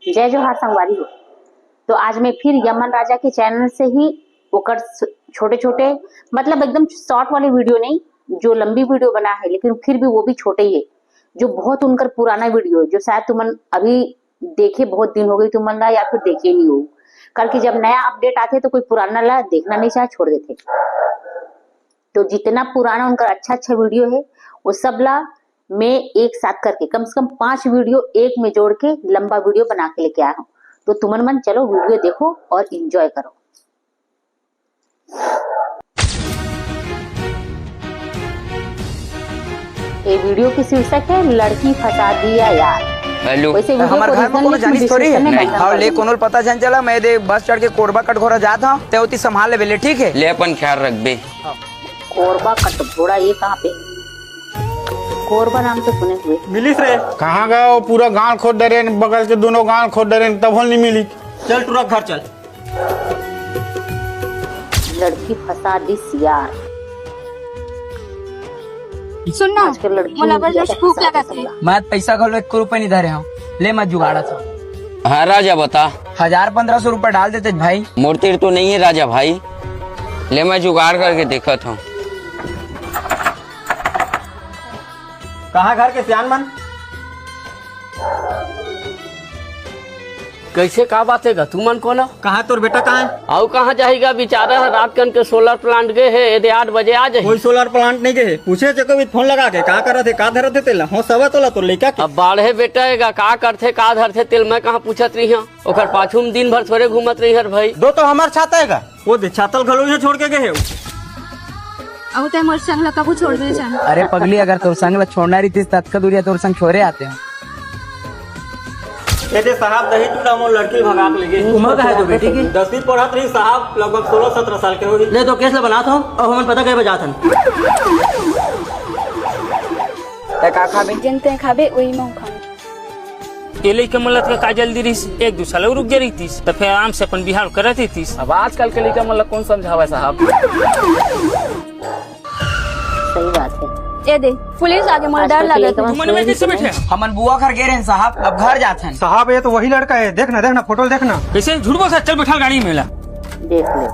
जय जोहार संगवारी हो। तो आज मैं फिर यमन राजा के चैनल से ही ओकर छोटे छोटे मतलब एकदम शॉर्ट वाले वीडियो नहीं, जो लंबी वीडियो बना है लेकिन फिर भी वो भी छोटे ही है, जो बहुत उनकर पुराना वीडियो है, जो शायद तुमन अभी देखे बहुत दिन हो गई तुमन ला या फिर देखे नहीं हो। कल की जब नया अपडेट आते तो कोई पुराना ला देखना नहीं चाहे छोड़ देते। तो जितना पुराना उनका अच्छा अच्छा वीडियो है वो सब ला मैं एक साथ करके कम से कम 5 वीडियो एक में जोड़ के लंबा वीडियो बना के लेके आया हूँ। तो तुमन मन चलो वीडियो देखो और एंजॉय करो। ये वीडियो की शीर्षक है लड़की फंसा दिया यार। हेलो, वैसे हमारे घर में कोनो जानी थोड़ी है। हाँ ले कोनो पता चल चला मैं दे बस चढ़ के कोरबा कटघोरा जाता हूँ, ते होती संभाल ले बेले, ठीक है? ले अपन ख्याल रख बे। कोरबा कटघोरा ये कहाँ पे? कोरबा नाम तो सुने हुए। मिलिस रे? कहाँ गए? वो पूरा गांव खोद डरे, बगल के दोनों गांव खोद डरे, तब नहीं मिली। चल तू घर चल। लड़की फंसा दी यार। सुनना आजकल लड़की मला बस भूख लगा थी। मैं पैसा घलो 1 रुपए नहीं धरे हूँ, ले मत जुगाड़ा था। हाँ राजा बता। 1000-1500 रुपए डाल देते भाई। मूर्ति तो नहीं है राजा भाई, ले मैं जुगाड़ करके देखा था। कहाँ घर के सियान मन? कैसे का बात है तू मन को ना? कहाँ तोर बेटा कहाँ है? आओ कहाँ जाएगा बेचारा, रात कन के सोलर प्लांट गए है, यदि 8 बजे आ जाए। कोई सोलर प्लांट नहीं गए, पूछे चको फोन लगा के का करत है, का धरत है तेला? हो सवा तोला तो लेका के अब बाढ़े बेटा है का करते का धरते तेल मैं कहाँ पूछत रही हूँ, ओकर पाछू में दिन भर थोड़े घूमत रही हर भाई। दो तो हमार छाता है वो दे छातल घलो ये छोड़ के गए। अब तो मोर संग लका को छोड़ दे जान। अरे पगली, अगर तोर संग छोड़ना रही थी तत्का दूरिया तोर संग छोरे आते हैं। ये दे साहब दही टूटा मोर लड़की भगा के ले गए। उम्र का है तो बेटी की? 10वीं पढ़त रही साहब, लगभग 16-17 साल के होगी। ले तो केस बना था और हमें पता क्या बजा था। का खाबे जनते खाबे वही मऊ खाबे। केले के मलत का का जल्दी रही 1-2 साल रुक जा रही थी तो फिर आराम से अपन बिहार करती थी। अब आजकल के लड़का मतलब कौन समझावा साहब? सही बात है। ए दे पुलिस आगे मोर डर लगत है। मन में कैसे बैठे? हमन बुआ घर गए रहे साहब, अब घर जाते हैं। साहब ये तो वही लड़का है, देखना देखना फोटो देखना। कैसे झूठ बोल? चल बैठा गाड़ी में ला। देख ले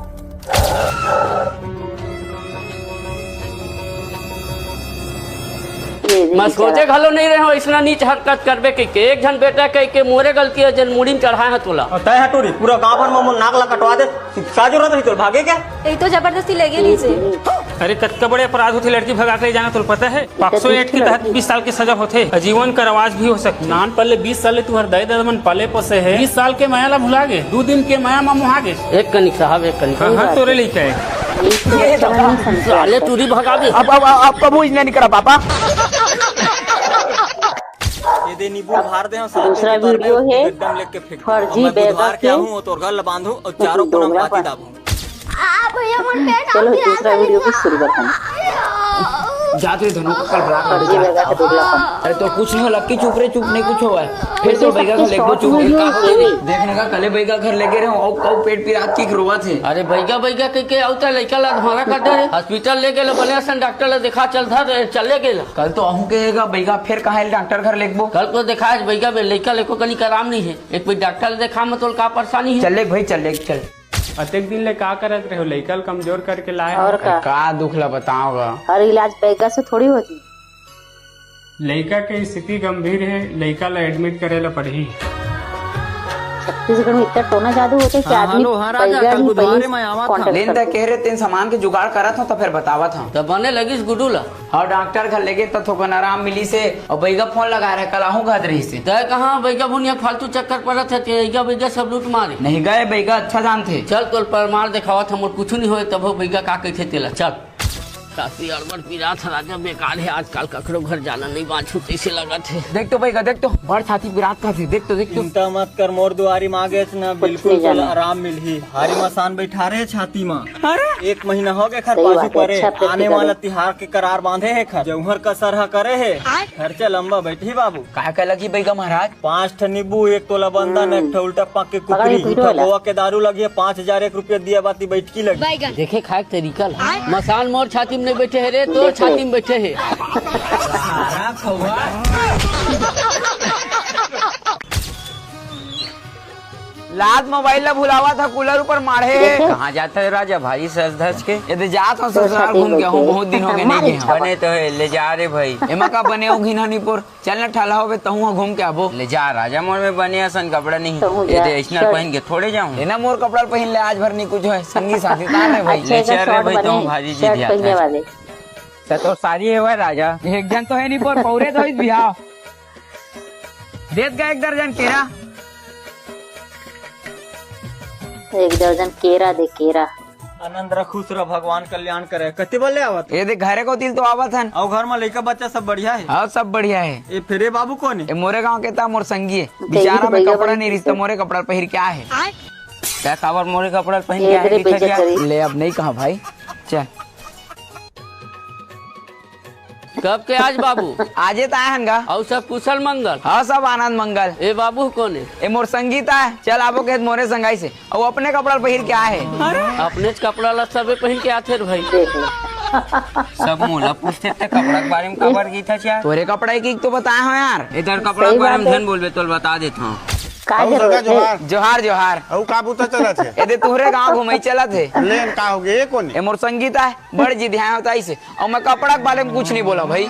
मैं सोचे घलो नहीं रहे हो इतना नीच हरकत करबे के एक जन बेटा कह के मोरे गलती है जन मुड़ी में चढ़ाए है तोला। तय हटोरी पूरा गांव भर में नाक ला कटवा दे, का जरूरत रही तो भागे क्या? ए तो जबरदस्ती लगे नीचे। अरे कतका बड़े अपराध होते लड़की भगा के जाना तो पता है? पॉक्सो एक्ट के तहत 20 साल की सजा होते, जीवन कारावास भी हो सकती। नान पल्ले 20 साल तू हर दई दमन पाले पोसे है, 20 साल के माया ला भुला गे, 2 दिन के माया मा मुहा गे। एक कनिक साहब एक कनिक हाँ तोरे लेके है साले तूरी भगा दे। अब कबू नहीं करा पापा। ये दे नींबू भार दे। दूसरा वीडियो है एकदम लेके फेंक। फर्जी बेगम क्या हूँ तो घर बांधू और चारों कोना में बाती दाबू। चलो दूसरा वीडियो भी शुरू करते हैं। जाते धनो कल फर्जी बेगम के दोगलापन। अरे तो कुछ नहीं हो, लक्की चुप रे, चुप नहीं कुछ हुआ है। फिर तो बैगा घर लेको चुप देखने का कले बैगा घर लेके रहे हो और पेट पिरात की रोवा थे। अरे बैगा बैगा कह के औता लड़का ला धमारा कर दे, हॉस्पिटल ले गेल बने सन डॉक्टर ला देखा चल था चले गेल। कल तो अहू कहेगा बैगा फिर कहाँ डॉक्टर घर लेकबो? कल को देखा बैगा लड़का लेको कनी आराम नहीं है, एक कोई डॉक्टर देखा में तो का परेशानी है। चल भाई चल चल। अतेक दिन ले का करत रहे हो? लइकल कमजोर करके लाए और का दुख ला बताओगा? हर इलाज पैसा से थोड़ी होती। लइका के स्थिति गंभीर है, लइका ला एडमिट करे ला पड़ी। छत्तीसगढ़ में इतना टोना जादू होते कि आदमी लेन तक कह रहे तेन सामान के जुगाड़ करा था तो फिर बतावा था तो बने लगी गुडू ला। और डॉक्टर घर लेके तो थोकन आराम मिली से और बैगा फोन लगा रहे कल आहू घर रही से। तय कहाँ बैगा बुनिया फालतू चक्कर पड़त है, बैगा बैगा सब लूट मारे नहीं गए, बैगा अच्छा जानते। चल तो परमार दिखावा था, मोर कुछ नहीं हो तब बैगा का कहते तेला। चल काफी अड़बड़ पीरा था राजा, बेकार है आजकल ककड़ो घर जाना नहीं बाछू कैसे लगा थे। देख तो बैगा देख तो बड़ छाती विराट का थी, देख तो चिंता मत कर मोर दुआरी मांगे ना बिल्कुल आराम मिलही। हारी मसान बैठा रहे छाती में। 1 महीना हो गए खर पाछू करे, आने वाला तिहार के करार बांधे है खर जौहर का सरहा करे है। खर्चा लंबा बैठी बाबू। का लगी बैगा महाराज? 5 ठन नींबू, 1 तोला बंधन, 1 ठो उल्टा पक के कुकरी, गोवा के दारू लगी 5001 रुपया दिया बाती बैठकी लगी। देखे खाए तरीका मसान मोर छाती में नहीं बैठे है रे, तो छाती में बैठे है। लाद मोबाइल ला भुलावा था कूलर ऊपर मारे। देखे? कहाँ जाता है राजा भाई सज धज के? ये जात हूँ ससुराल घूम के हूँ, बहुत दिन हो गए नहीं गए हूँ। बने तो है ले जा रे भाई। एमा का बने हो घिनहनीपुर, चल ना ठला होवे तहु घूम के आबो। ले जा राजा मोर में बने असन कपड़ा नहीं तो ये जा, तो ऐसना चल। पहन के थोड़े जाऊँ। एना मोर कपड़ा पहन ले आज भर नहीं कुछ है, संगी साथी तार है भाई। अच्छे ले का चल रे शॉर्ट भाई, तुम बने भाजी जी शर्ट दिया था। पहनने वाले। तो सारी है वह राजा, एक जन तो है नहीं पर पौरे तो इस बिहाव देत गए 1 दर्जन केरा। 1 दर्जन केरा दे केरा। आनंद रह, खुश रह, भगवान कल्याण करे। कति बल्ले आवत ये देख घरे को तिल तो आवत हन और घर में लड़का बच्चा सब बढ़िया है। हाँ सब बढ़िया है। ये फिरे बाबू कौन है? ये मोरे गांव के ता मोर संगी है, तो बेचारा में भैया कपड़ा बड़ी नहीं रिश्ता मोरे कपड़ा पहिर क्या है। क्या खबर मोरे कपड़ा पहन के ये आए तेरे दिखा बेइज्जत क्या? करी। ले अब नहीं कहा भाई, चल कब के आज बाबू? आजे तो आए हनगा। और सब कुशल मंगल? हाँ सब आनंद मंगल। ए बाबू कौन है? ये मोर संगीत है, चल आपो के मोरे संगाई से और वो अपने कपड़ा पहिर क्या है। अपने कपड़ा ला सबे पहन के आते रे भाई। देख ले। सब मोला पूछते थे कपड़ा के बारे में, खबर की था क्या? तोरे कपड़ा की तो बताए हो यार। इधर कपड़ा के बारे में धन बोलबे तो बता देता हूँ। का और जरूरत सरका है? जोहार जोहार जोहार। और काबूतर चलत है ये दे तुहरे गांव घूमे चला थे। लेन का हो गए कौन ये मोर संगीत है, बड़ जी ध्यान होता इसे और मैं कपड़ा के बारे में कुछ नहीं बोला भाई।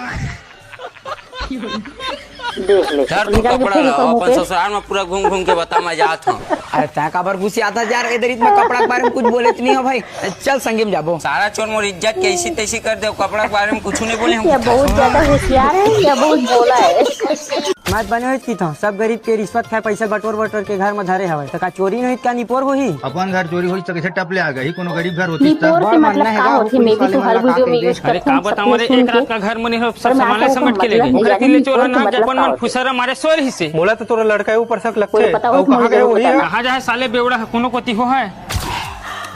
देख ले। धर तू निकाल के कपड़ा फिर ऊपर मुंह अपन पे। ससुराल में पूरा घूम घूम के बता मैं जात हूँ। अरे तय काबर घुसी आता यार, इधर में कपड़ा के बारे में कुछ बोले नहीं हो भाई। चल संगी में जाबो। सारा चोर मोर इज्जत के ऐसी तैसी कर दे, कपड़ा के बारे में कुछ नहीं बोले या हम। बहुत ज्यादा होशियार है या बहुत भोला है। मत बने की था सब गरीब के रिश्वत खाए पैसा बटोर के घर में धरे हवे तो का चोरी नहीं क्या निपोर होही? अपन घर चोरी होई तो कैसे टपले आ गई? कोनो गरीब घर होती निपोर के मतलब का होती? मैं भी तो हर वीडियो में यूज अरे करती का हूँ बताऊं, अरे एक रात का घर मनी हो सब सामान समेट के ले गए। ओकरा के लिए चोर ना अपन मन फुसरा मारे सोर ही से। मोला तो तोरा लड़का है ऊपर सक कोई लगते पता हो कहाँ गए वही है। कहाँ जाए साले बेवड़ा है, कोनो कोती हो है।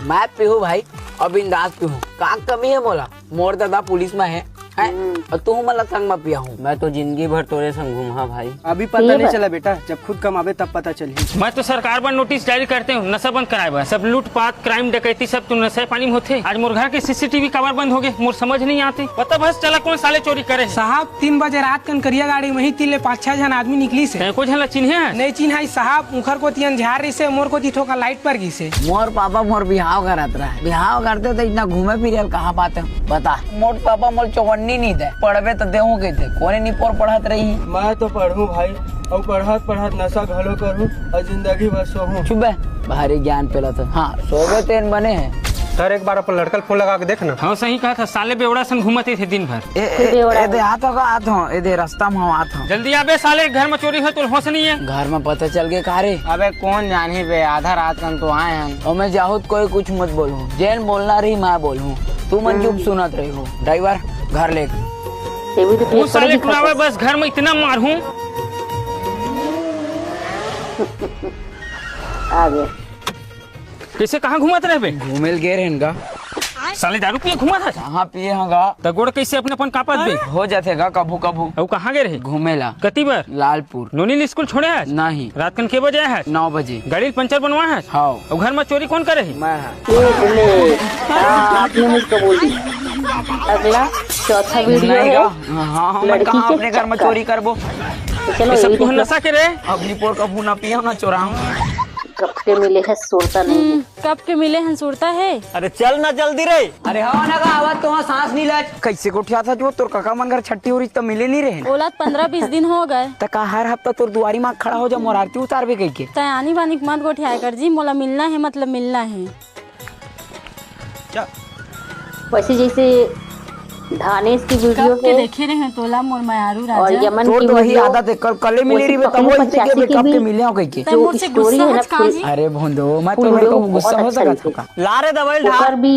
मैं पीहू भाई और बिंदास पीहू, का कमी है बोला। मोर दादा पुलिस में है और तू मतलब संग में पिया हूँ। मैं तो जिंदगी भर तोरे संग घूमा भाई। अभी पता नहीं चला बेटा, जब खुद कमावे तब पता चली। मैं तो सरकार पर नोटिस जारी करते हूँ, नशा बंद कराए बा। सब लूटपाट क्राइम डकैती सब तो नशे पानी में होते। आज मोर घर के सीसीटीवी कवर बंद हो गए, मोर समझ नहीं आती। पता बस चला कौन साले चोरी करे। साहब 3 बजे रात कनकरिया गाड़ी वही 3 ले 5-6 जन आदमी निकली से को झला चिन्हे है नहीं चिन्हाई साहब। मुखर को तियन झार रही से मोर को ती ठोका लाइट पर गई से। मोर पापा मोर बिहाव करत रहा, बिहाव करते तो इतना घूमे फिरे कहाँ पाते बता। मोर पापा मोर चौवन्नी नहीं दे, पढ़बे तो देहू के थे, कोने निपोर पढ़त रही। मैं तो पढ़ूं भाई और पढ़त नशा घलो करूं और जिंदगी भर सोहूं। चुप है, भारी ज्ञान पेला था। हाँ सोबे तेन बने हैं। सर एक बार अपन लड़का फोन लगा के देखना। हाँ सही कहा था, साले बेवड़ा संग घूमते थे दिन भर। ए हाथों का हाथ हो, ए रास्ता में हाथ हो। जल्दी आबे साले, घर में चोरी है तो होश नहीं है। घर में पता चल गए कारे। अबे कौन जाने बे, आधा रात कन तो आए हैं। और मैं जाहूद कोई कुछ मत बोलूं, जैन बोलना रही मैं बोलूं, तू मन चुप सुनत रही हो। ड्राइवर घर ले तू साले टुलावे बस घर में इतना मार हूँ। आ गया। कैसे कहाँ घुमाते रहे बे? घूमेल गे रहेगा। साले दारू पिए घुमा था। कहाँ पिए होगा तो गोड़ कैसे अपने अपन कापत बे? हो जातेगा कभू कभू। और कहाँ गए रहे? घूमेला कती बार? लालपुर। नोनील स्कूल छोड़े है? नहीं। रात कन के बजे है? 9 बजे। गाड़ी पंचर बनवा है? हाँ। और घर में चोरी कौन करे है? मैं आपने मुझको बोल दी। अगला चौथा वीडियो है हाँ मैं लड़की कहाँ के अपने घर में चक्कर। चोरी करबो। तो चलो ये ये सब भी तू देख लो। नशा करे? अपनी पोर कभू ना पिया ना चोराऊं। कब के मिले है सोता नहीं है। कब के मिले हैं सुरता है। अरे चल ना जल्दी रे। अरे हाँ ना का आवाज तो सांस नहीं लग कैसे को उठा था जो तोर काका मन घर छट्टी हो रही तो मिले नहीं रहे। औलाद 15-20 दिन हो गए। तका हर हफ्ता तोर दुआरी माँ खड़ा हो जा मोर आरती उतार भी कही के। तयानी बानी मत गोठिया कर जी, मोला मिलना है मतलब मिलना है। वैसे जैसे धानेश की वीडियो कब के है देखे रहे हैं तोला मोर मायारू और राजा। यमन तोर की तो वही वीडियो आदत है, कल मिले रही वैसे तब वो पकड़ी के की कब के भी मिले हो कही के। तय मुझसे स्टोरी गुस्सा है ना हचका जी। अरे भोंदो मैं तो फुल मेरे को लोग गुस्सा हो बहुत सका अच्छा था। ला रे दवाई ऊपर ढाल। भी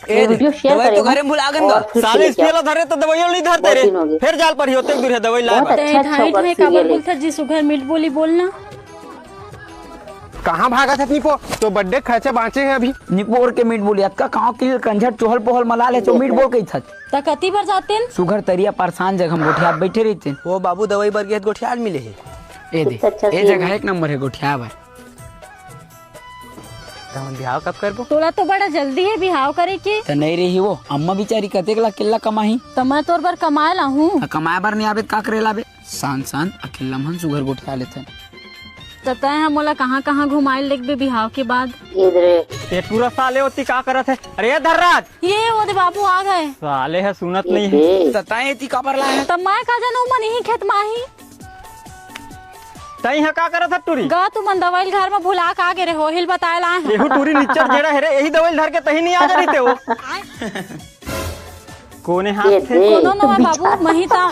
ये वीडियो शेयर दवाई तो करेगा घरे भुला गन और फिर साले से लेके इसमें धरे तो दवाई नहीं धरते बहुत दिन हो रे। गए। फिर जाल पर ही होते दूर है दवाई ला। बहुत अच्छा अच्छा ढाई ऊपर ढाई सीरियल काबर है। बोलता जी सुघर मिट बोली बोलना। कहाँ भागा था निपो? तो बर्थडे खर्चे बाँचे है अभी। निपोर के मीट बोली का गाँव के कंझट चोहल पोहल मला ले तो मीट बोल कही था। त कती बार जाते सुगर तरिया परेशान जगह हम गोठिया बैठे रहते। वो बाबू दवाई बर गए गोठिया आज मिले है। ए दे कितना अच्छा ए सीन जगह है। एक नंबर है गोठिया पर। बिहाव कब करबो? तोला तो बड़ा जल्दी है बिहाव करे के। तो नहीं रही वो अम्मा बेचारी कतेक ला किल्ला कमाही तो मैं तोर बार कमाए ला हूँ। कमाए बार नहीं आवे का करे लावे शान शान अकेला मन सुगर गोठिया लेते। तय हम मोला कहाँ कहाँ घुमाए लेके बिहाव के बाद। इधर ये पूरा साले होती का करत है। अरे ये धर्राज ये वो दे बाबू आ गए। साले है सुनत नहीं है। तताए ती का परला है तब मैं का जानू मन यही खेत माही तई है का करत है टूरी। गा तू मन दवाई घर में भुला का गे रे हो हिल बताए ला है। एहू टूरी निच्चर जेड़ा है रे यही दवाई धर के तही नहीं आ जा रही थे वो। कोने हाथ थे कोनो न बाबू महिता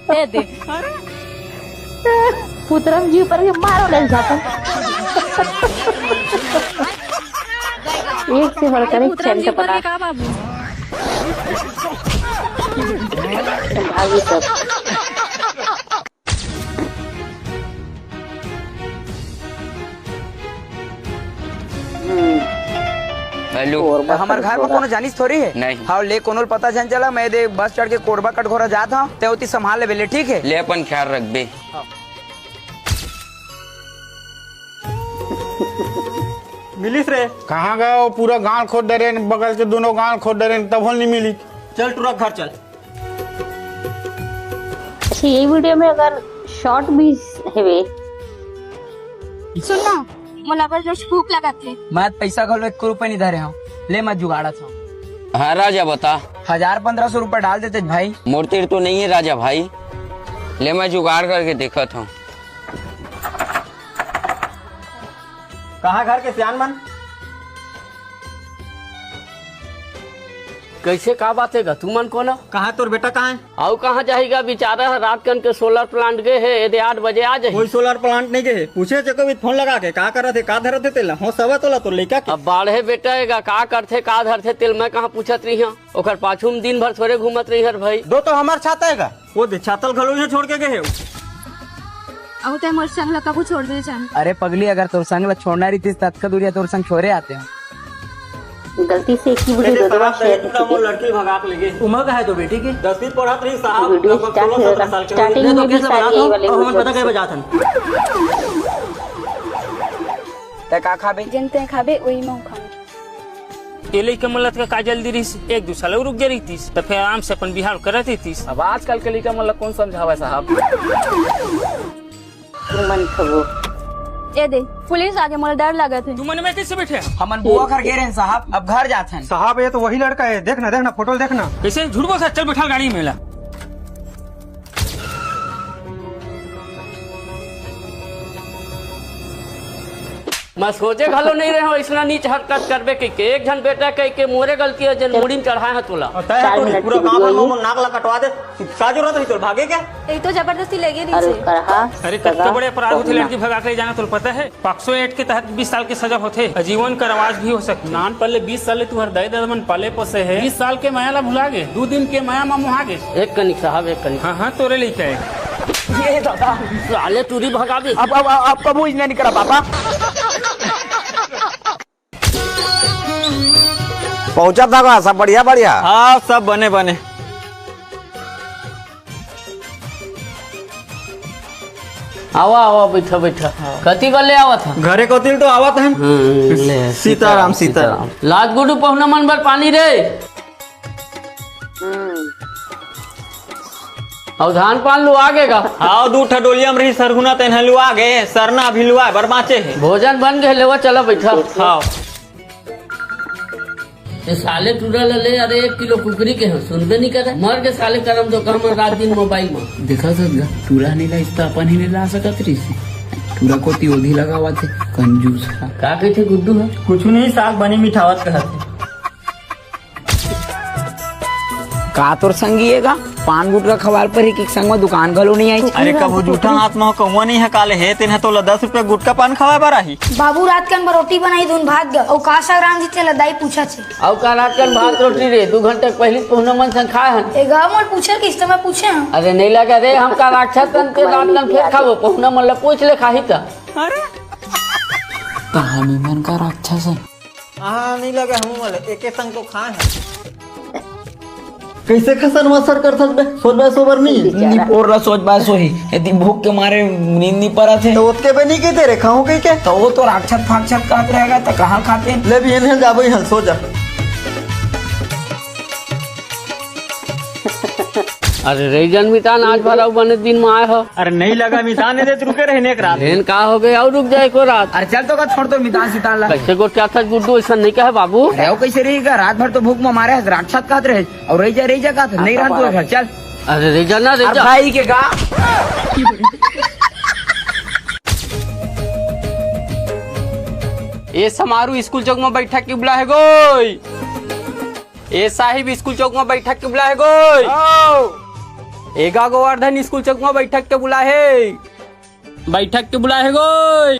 दे दे पुत्रम जी पर के मारो ले जाता। एक से बढ़कर एक चैन पता का बाबू भागी सब। हेलो हमारे घर में कोनो जानिस थोड़ी है। नहीं। हाँ ले कोनो पता चल चला मैं दे बस चढ़ के कोरबा कटघोरा जाता हूँ ते उती संभाल ले बेले ठीक है। ले अपन ख्याल रख बे। मिलिस रे। कहाँ गए वो पूरा गांव खोद दे रहे बगल के दोनों गांव खोद दे रहे तब नहीं मिली। चल टूरा घर चल। अच्छा ये वीडियो में अगर शॉर्ट भी है सुनो मोला पर जोश भूख लगाते। मैं पैसा घलो 1 रुपए नहीं धरे हूँ ले मैं जुगाड़ा था। हाँ राजा बता। 1000-1500 रुपए डाल देते भाई। मोर तो नहीं है राजा भाई, ले मैं जुगाड़ करके देखा था। कहाँ घर के सियान मन। कैसे का बात है तू मन को ना कहाँ तोर बेटा कहाँ है। आओ कहाँ जाएगा बेचारा रात कन के सोलर प्लांट गए है यदि 8 बजे आ जाए। कोई सोलर प्लांट नहीं गए पूछे चको फोन लगा के का करत है का धरत है तेला हो सवा तोला तो लेका के। अब बाढ़े बेटा का करते का धरते तेल मैं कहाँ पूछत रही हूँ ओकर पाछू में दिन भर थोड़े घूमत रही हर भाई। दो तो हमार छाता है वो दे छातल घलो छोड़ के गए। अब तय मोर संग लका को छोड़ दे जान। अरे पगली अगर तोर संग छोड़ना रही थी तत्का दूरिया तोर संग छोरे आते हैं। गलती से एक ही वीडियो दो बार शेयर की। लड़की भगा के ले गए। उम्र है तो बेटी की 10वीं पढ़त रही साहब। वीडियो स्टार्टिंग में भी शायद यही वाले पता के बजाथन ते का खाबे जनते खाबे वही में खाना। ये लइका मलत का जल्दी रही एक दूसरा रुक जा रही थी तो फिर आराम से अपन बिहार करत थी। अब आजकल के लइका मतलब कौन समझावा साहब। मन खबो ए दे पुलिस आगे मोला डर लगा थे। तू मन में कैसे बैठे हमन बुआ कर गे रहे साहब अब घर जाते हैं। साहब ये तो वही लड़का है, देखना देखना फोटो देखना। कैसे झूठ बोल चल बैठा गाड़ी में ला। मैं सोचे घलो नहीं रहे हो इतना नीच हरकत करबे के एक जन बेटा कह के मोरे गलती है जन मुड़ी में चढ़ाए है तोला। पूरा गांव में नाक ला कटवा दे का जरूरत है तो भागे क्या। एक तो जबरदस्ती लगे अरे नीचे। करहा अरे कितने बड़े अपराध होते लड़की भगा के जाना तो पता है। पॉक्सो एक्ट के तहत 20 साल की सजा होते आजीवन कारावास भी हो सकती। नान पल्ले 20 साल तू हर दाई दादा मन पाले पोसे है 20 साल के माया ला भुला गे 2 दिन के माया मा मुहा गे। एक कनिक साहब एक कनिक। हाँ तोरे लेके है ये दादा साले टूरी भगा दे। अब कबू इतना नहीं करा पापा। पहुंचा था सब बढ़िया बढ़िया। हाँ सब बने बने। आवा आवा बैठा बैठा कति बल्ले आवा था घरे को तिल तो आवत है। सीताराम सीताराम। लाज गुडू पहुना मन भर पानी रे। और धान पान लू आगेगा। हाँ 2 ठडोलिया में रही सरगुना तेन लुआ गए सरना अभी लुआ बरमाचे है। भोजन बन गए लेवा चला बैठा। हाँ ये साले टूरा ले अरे 1 किलो कुकरी के हैं सुनबे नहीं करे मर के साले करम तो हम रात दिन मोबाइल में देखा सद टूरा नहीं ला इतना अपन ही नहीं ला सकत रही से टूरा को तियोधी लगावा थे कंजूस का कहते थे गुड्डू है कुछ नहीं साग बनी मिठावत कहते। का तोर संगीएगा पान गुटका खवाल पर एक संग में दुकान घलो नहीं आई। अरे कबू जूठा हाथ में कौवा नहीं है काले है तेन तो 10 रुपया गुटका पान खवा बारा ही। बाबू रात कन रोटी बनाई दून भाग गया और कासा राम जी चला दाई पूछा छे। और का रात कन भात रोटी रे 2 घंटे पहले पहुना मन संग खाए हन। ए गांव मोर पूछे किस समय पूछे हम। अरे नहीं लगा रे हम का राक्षस तन के रात कन फिर खाबो पहुना मन ला पूछ ले खाही त। अरे कहानी मन का राक्षस है। हाँ नहीं लगा हम वाले एक संग तो खाए हैं। कैसे खसन वसर कर सकबे सोचबे सोबर नहीं और ला सोच बात सोही यदि भूख के मारे नींद नहीं पड़ा थे तो उसके पे नहीं कहते रे खाऊं कहीं के तो वो तो राक्षस फाक्षस कहत रहेगा तो कहाँ खाते हैं। ले भी इन्हें जाबो यहाँ सो जा। अरे रेजन मितान आज भरा बने दिन में आए हो। अरे नहीं लगा मिताने दे रुके रहने एक रात। लेन का हो गया और रुक जाए को रात। अरे चल तो का छोड़ दो मितान सितान ला। कैसे को क्या था गुड्डू ऐसा नहीं कहे बाबू। अरे वो कैसे रहेगा रात भर तो भूख में मारे राक्षस का रहे और रही जा का नहीं रहा तू घर चल। अरे रेजा ना रेजा भाई के का ए समारू स्कूल चौक में बैठक के बुला है गोई। ए साहिब स्कूल चौक में बैठक के बुला है गोई। एगा गोवर्धन स्कूल चौक में बैठक के बुला है। बैठक के बुला है गोई।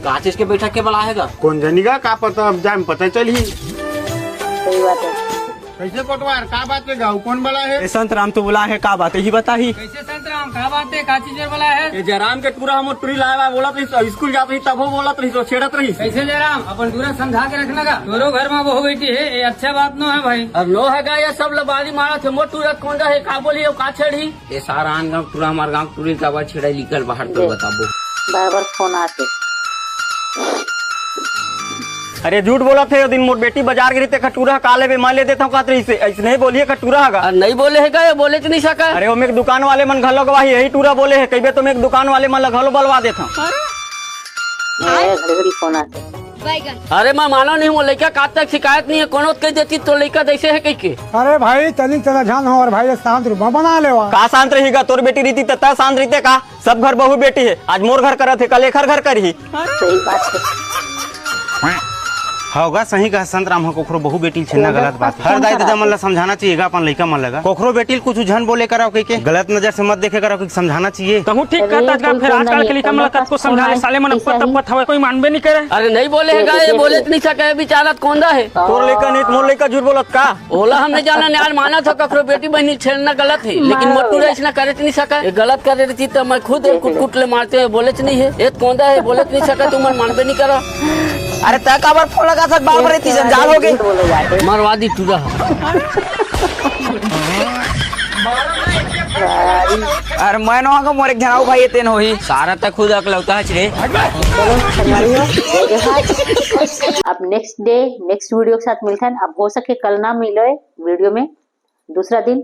का चीज के बैठक के बुला है कौन जनेगा का पता अब जाए पता चली। सही बात है। कैसे कोटवार का बात है गाँव कौन बड़ा है? संत राम तो बुला है का बात है ही बता ही। कैसे संतराम का बात है का चीज बोला है। ये जयराम के टूरा हम टूरी लाया बोला तो स्कूल जाते ही तब बोलत रही तो छेड़त रही। कैसे जयराम अपन दूरा समझा के रखना का तोरो घर में बहू बेटी है ये अच्छा बात नो है भाई। अब नो है ये सब लबारी मारा थे मोट टूरा कौन है का बोली का छेड़ी ये सारा आन गाँव टूरा हमारे गाँव टूरी का छेड़ा निकल बाहर तो बताबो। बार बार फोन आते। अरे झूठ बोला थे दिन मोट बेटी बाजार गिरी थे खटूरा काले पे मान ले देता हूँ कातरी से ऐसे नहीं बोलिए खटूरा है नहीं बोले है ये बोले नहीं सका। अरे वो मेरे दुकान वाले मन घलो गवाही यही टूरा बोले है कई तो मेरे दुकान वाले मन घलो बलवा देता हूँ। घड़ी घड़ी फोन आते। अरे मैं मानो नहीं वो लड़का का तक शिकायत नहीं है कोनो कह देती तो लड़का ऐसे है कह के। अरे भाई चली चला जान हो और भाई शांत रूपा बना ले का शांत रहेगा तोर बेटी रीति तथा शांत रहते का सब घर बहू बेटी है आज मोर घर करत है कल एक घर करी। सही बात है। होगा सही कहा संत राम हो कोखरो बहु बेटी छेना गलत बात है। हर दाई दादा मन ला समझाना चाहिए अपन लड़का मन लगा कोखरो बेटी कुछ झन बोले कराओ के गलत नजर से मत देखे कराओ समझाना चाहिए। कहूँ ठीक कहता फिर आजकल के लिखा मतलब को समझा साले मन पत हवा कोई मानबे नहीं करे। अरे नहीं बोले है ये बोले नहीं सके बेचारा कौन है तोर लड़का नहीं मोर लड़का झूठ बोलत का ओला हमने जाना यार माना था कखरो बेटी बहनी छेड़ना गलत है लेकिन मोटू ऐसा करे नहीं सका गलत करे रही तो मैं खुद कुट ले मारते बोले नहीं है ये कौन है बोले नहीं सका तुम मानबे नहीं करो। अरे तक अबर फोन लगा था बार बार इतनी जंजाल हो गई मरवादी टूरा। अरे मैं ना का मोर एक जनाओ भाई तेन होई सारा तक खुद अकलौता है रे। अब नेक्स्ट डे नेक्स्ट वीडियो के साथ मिलते हैं। अब हो सके कल ना मिले वीडियो में दूसरा दिन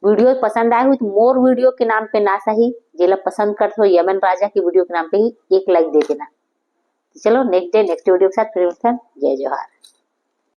वीडियो पसंद आए हुई तो मोर वीडियो के नाम पे ना सही जेला पसंद करते हो यमन राजा की वीडियो के नाम पे ही एक लाइक दे देना। चलो नेक्स्ट डे नेक्स्ट वीडियो के साथ फिर मिलते हैं। जय जोहार।